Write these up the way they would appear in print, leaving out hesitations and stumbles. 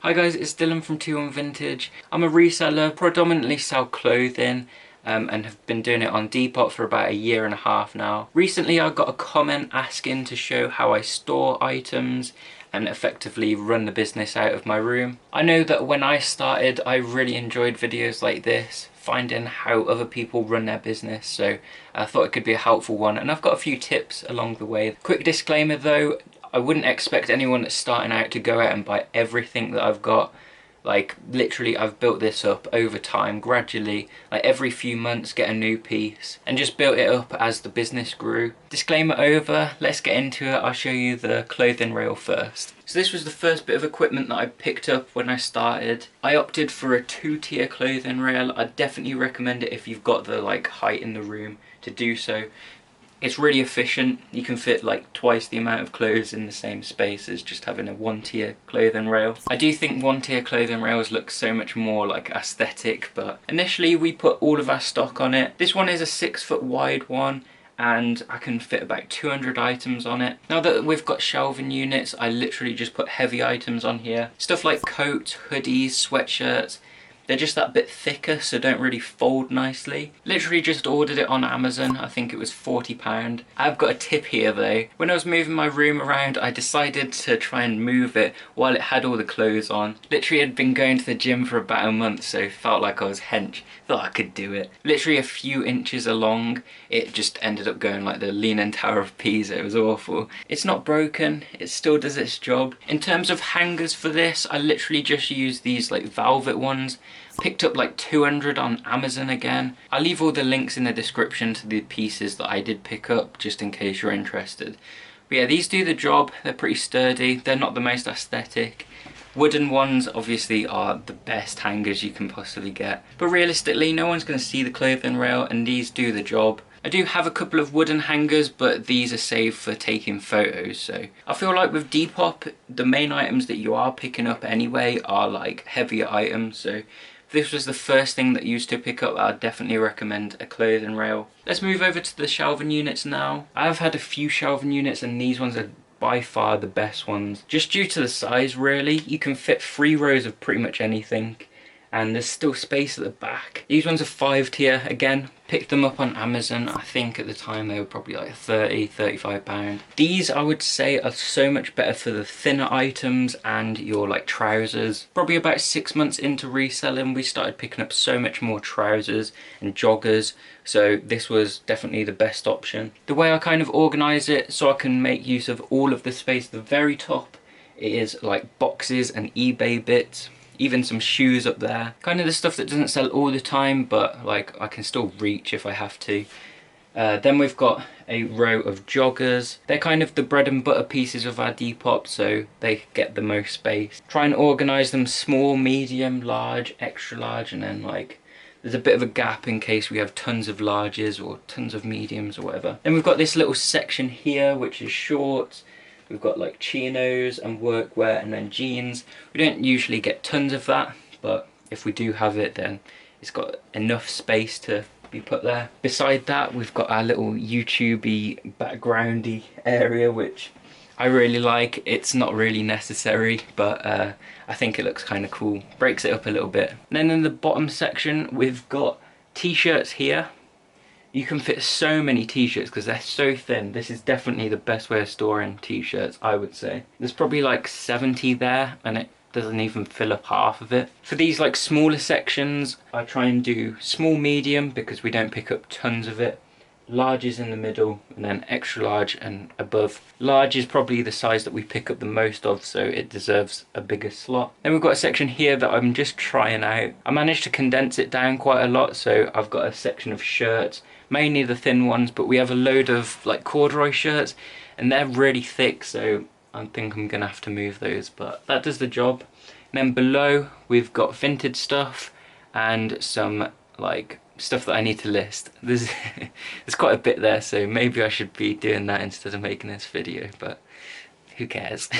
Hi guys, it's Dylan from 21 Vintage. I'm a reseller, predominantly sell clothing and have been doing it on Depop for about a year and a half now. Recently I got a comment asking to show how I store items and effectively run the business out of my room. I know that when I started I really enjoyed videos like this, finding how other people run their business, so I thought it could be a helpful one, and I've got a few tips along the way. Quick disclaimer though, I wouldn't expect anyone that's starting out to go out and buy everything that I've got. Like, literally, I've built this up over time, gradually, like every few months get a new piece, and just built it up as the business grew. Disclaimer over, let's get into it. I'll show you the clothing rail first. So this was the first bit of equipment that I picked up when I started. I opted for a 2-tier clothing rail. I definitely recommend it if you've got the height in the room to do so. It's really efficient. You can fit like twice the amount of clothes in the same space as just having a 1-tier clothing rail. I do think 1-tier clothing rails look so much more like aesthetic, but initially we put all of our stock on it. This one is a 6-foot wide one, and I can fit about 200 items on it. Now that we've got shelving units, I literally just put heavy items on here. Stuff like coats, hoodies, sweatshirts. They're just that bit thicker, so don't really fold nicely. Literally just ordered it on Amazon. I think it was £40. I've got a tip here though. When I was moving my room around, I decided to try and move it while it had all the clothes on. Literally had been going to the gym for about a month, so felt like I was hench. Thought I could do it. Literally a few inches along, it just ended up going like the Leaning Tower of Pisa. It was awful. It's not broken, it still does its job. In terms of hangers for this, I literally just used these like velvet ones. Picked up like 200 on Amazon again. I'll leave all the links in the description to the pieces that I did pick up, just in case you're interested. But yeah, these do the job. They're pretty sturdy. They're not the most aesthetic. Wooden ones obviously are the best hangers you can possibly get. But realistically, no one's going to see the clothing rail, and these do the job. I do have a couple of wooden hangers, but these are saved for taking photos, so I feel like with Depop, the main items that you are picking up anyway are like heavier items, so if this was the first thing that you used to pick up, I'd definitely recommend a clothing rail. Let's move over to the shelving units now. I've had a few shelving units, and these ones are by far the best ones. Just due to the size, really, you can fit 3 rows of pretty much anything, and there's still space at the back. These ones are 5-tier, again, picked them up on Amazon. I think at the time they were probably like £30–35. These I would say are so much better for the thinner items and your like trousers. Probably about 6 months into reselling, we started picking up so much more trousers and joggers, so this was definitely the best option. The way I kind of organise it so I can make use of all of the space at the very top is like boxes and eBay bits. Even some shoes up there. Kind of the stuff that doesn't sell all the time, but like I can still reach if I have to. Then we've got a row of joggers. They're kind of the bread and butter pieces of our Depop, so they get the most space. Try and organise them small, medium, large, extra large, and then like there's a bit of a gap in case we have tons of larges or tons of mediums or whatever. Then we've got this little section here which is shorts. We've got like chinos and workwear and then jeans. We don't usually get tons of that, but if we do have it, then it's got enough space to be put there. Beside that, we've got our little YouTubey backgroundy area, which I really like. It's not really necessary, but I think it looks kind of cool. Breaks it up a little bit. And then in the bottom section, we've got t-shirts here. You can fit so many t-shirts because they're so thin. This is definitely the best way of storing t-shirts, I would say. There's probably like 70 there, and it doesn't even fill up half of it. For these like smaller sections, I try and do small, medium, because we don't pick up tons of it. Large is in the middle, and then extra large and above. Large is probably the size that we pick up the most of, so it deserves a bigger slot. Then we've got a section here that I'm just trying out. I managed to condense it down quite a lot, so I've got a section of shirts, mainly the thin ones, but we have a load of like corduroy shirts, and they're really thick, so I think I'm gonna have to move those, but that does the job. And then below, we've got vintage stuff and some like stuff that I need to list. There's quite a bit there, so maybe I should be doing that instead of making this video, but who cares.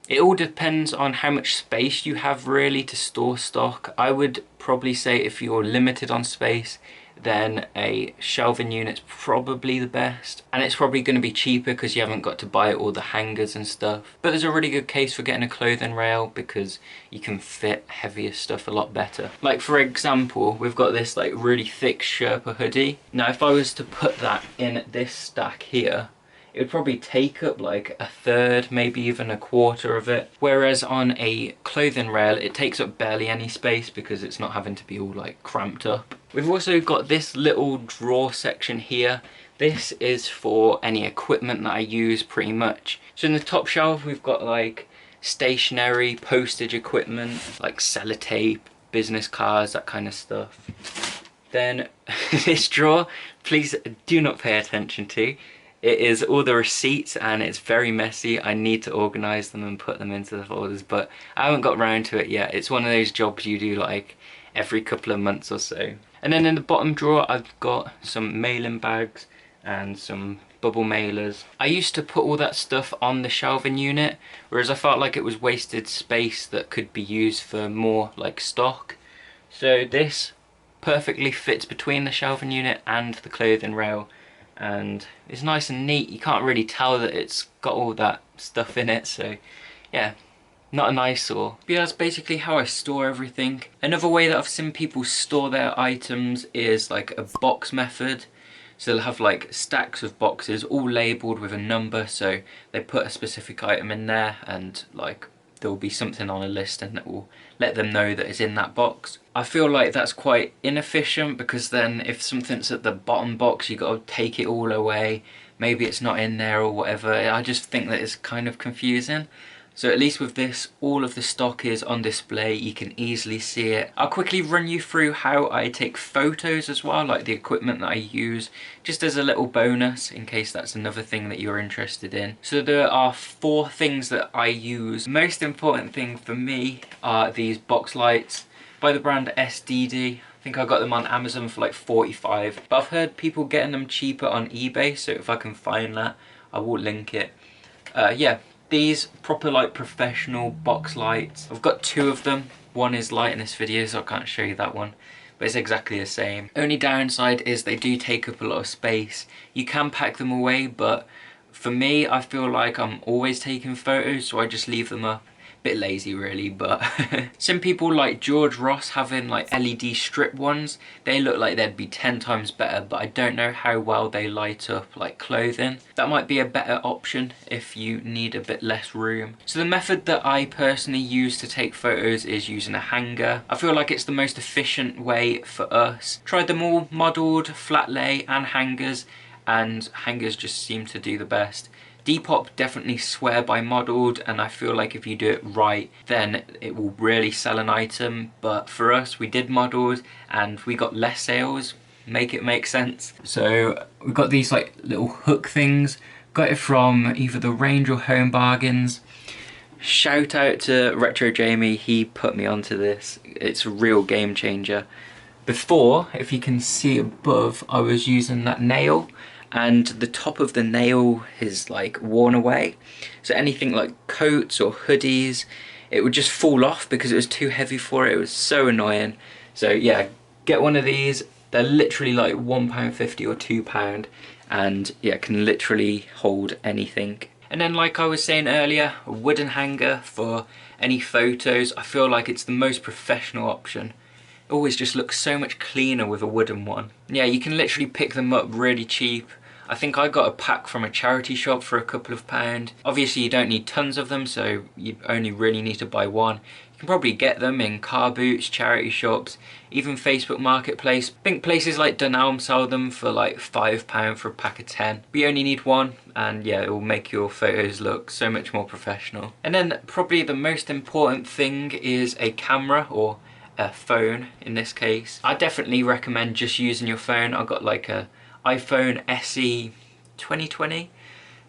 It all depends on how much space you have really to store stock. I would probably say if you're limited on space, then a shelving unit's probably the best. And it's probably going to be cheaper because you haven't got to buy all the hangers and stuff. But there's a really good case for getting a clothing rail because you can fit heavier stuff a lot better. Like for example, we've got this like really thick Sherpa hoodie. Now if I was to put that in this stack here, it would probably take up like a third, maybe even a quarter of it. Whereas on a clothing rail, it takes up barely any space because it's not having to be all like cramped up. We've also got this little drawer section here. This is for any equipment that I use pretty much. So in the top shelf, we've got like stationery, postage equipment, like sellotape, business cards, that kind of stuff. Then this drawer, please do not pay attention to. It is all the receipts and it's very messy. I need to organise them and put them into the folders, but I haven't got around to it yet. It's one of those jobs you do like every couple of months or so. And then in the bottom drawer, I've got some mailing bags and some bubble mailers. I used to put all that stuff on the shelving unit, whereas I felt like it was wasted space that could be used for more like stock. So this perfectly fits between the shelving unit and the clothing rail. And it's nice and neat. You can't really tell that it's got all that stuff in it, so yeah, not an eyesore. But yeah, that's basically how I store everything. Another way that I've seen people store their items is like a box method. So they'll have like stacks of boxes all labelled with a number, so they put a specific item in there and like there will be something on a list and it will let them know that it's in that box. I feel like that's quite inefficient because then if something's at the bottom box you got to take it all away, maybe it's not in there or whatever. I just think that it's kind of confusing. So at least with this, all of the stock is on display, you can easily see it. I'll quickly run you through how I take photos as well, like the equipment that I use, just as a little bonus in case that's another thing that you're interested in. So there are 4 things that I use. Most important thing for me are these box lights by the brand SDD. I think I got them on Amazon for like 45, but I've heard people getting them cheaper on eBay, so if I can find that, I will link it. Yeah. These proper like professional box lights. I've got 2 of them. One is light in this video, so I can't show you that one. But it's exactly the same. Only downside is they do take up a lot of space. You can pack them away, but for me, I feel like I'm always taking photos, so I just leave them up. Bit lazy really, but some people like George Ross having like LED strip ones. They look like they'd be 10 times better, but I don't know how well they light up like clothing. That might be a better option if you need a bit less room. So the method that I personally use to take photos is using a hanger. I feel like it's the most efficient way for us. Tried them all, modelled, flat lay and hangers just seem to do the best. Depop definitely swear by modelled, and I feel like if you do it right then it will really sell an item, but for us we did modelled and we got less sales. Make it make sense. So we've got these like little hook things, got it from either the Range or Home Bargains. Shout out to Retro Jamie, he put me onto this. It's a real game changer. Before, if you can see above, I was using that nail and the top of the nail is like worn away, so anything like coats or hoodies, it would just fall off because it was too heavy for it. It was so annoying. So yeah, get one of these. They're literally like £1.50 or £2, and yeah, can literally hold anything. And then like I was saying earlier, a wooden hanger for any photos. I feel like it's the most professional option. It always just looks so much cleaner with a wooden one. Yeah, you can literally pick them up really cheap. I think I got a pack from a charity shop for a couple of £. Obviously you don't need tons of them, so you only really need to buy one. You can probably get them in car boots, charity shops, even Facebook Marketplace. I think places like Dunelm sell them for like £5 for a pack of 10. But you only need one, and yeah, it will make your photos look so much more professional. And then probably the most important thing is a camera, or a phone in this case. I definitely recommend just using your phone. I've got like a iPhone SE 2020,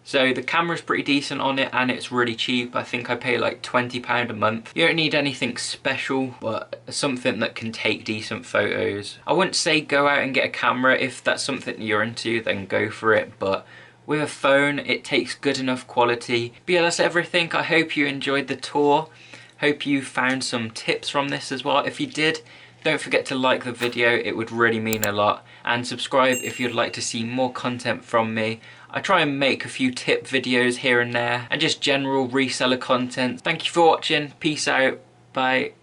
so the camera's pretty decent on it and it's really cheap. I think I pay like £20 a month. You don't need anything special, but something that can take decent photos. I wouldn't say go out and get a camera. If that's something you're into, then go for it, but with a phone it takes good enough quality. But yeah, that's everything. I hope you enjoyed the tour. Hope you found some tips from this as well. If you did, Don't forget to like the video, it would really mean a lot, and subscribe if you'd like to see more content from me. I try and make a few tip videos here and there, and just general reseller content. Thank you for watching, peace out, bye.